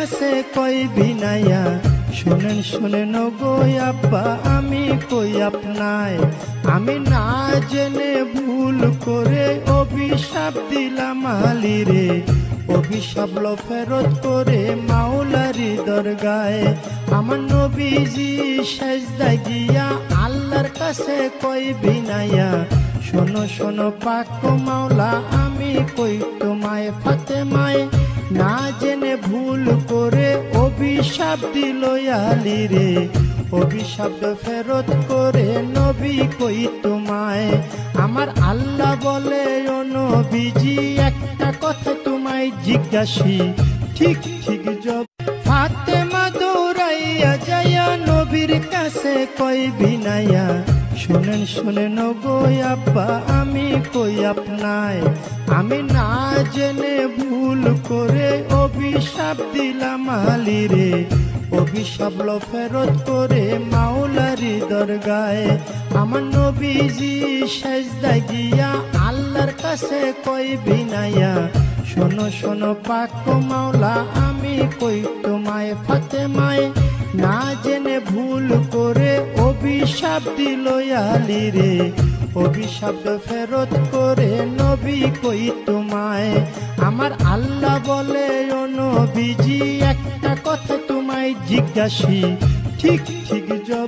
কাছে কই বিনাইয়া শুনেন শুনেন গো আব্বা আমি কই আপনায় আমি না জেনে ভুল করে অভিশাপ দিলাম আলীরে অভিশাপ লো ফেরত করে মাওলারি দরগায় আমার নবীজি সেজদায় গিয়া আল্লাহর কাছে কই বিনাইয়া শোনো শোনো পাক মাওলা আমি কই তোমায় ফাতেমায় না জেনে ভুল করে অভিশাপ দিল আলীরে অভিশাপ ফেরত করে নবী কই তোমায় আমার আল্লাহ বলে ও নবীজি একটা কথা তোমায় জিজ্ঞাসি ঠিক ঠিক জব ফাতেমা দৌড়াইয়া যাইয়া নবীর কাছে কই বিনাইয়া শুনেন শুনেন গো আব্বা আমি কই আপনায় আমি না জেনে ভুল করে অভিশাপ দিলাম আলীরে অভিশাপ লো ফেরত করে মাওলারি দরগায় আমার নবীজি সেজদায় গিয়া আল্লাহর কাছে কই বিনাইয়া শোনো শোনো পাক মাওলা আমি কই তোমায় ফাতেমায় না জেনে ভুল করে অভিশাপ দিল আলীরে অভিশাপ ফেরত করে নবী কই তোমায় আমার আল্লাহ বলে ও নবীজি একটা কথা তোমায় জিজ্ঞাসি ঠিক ঠিক জব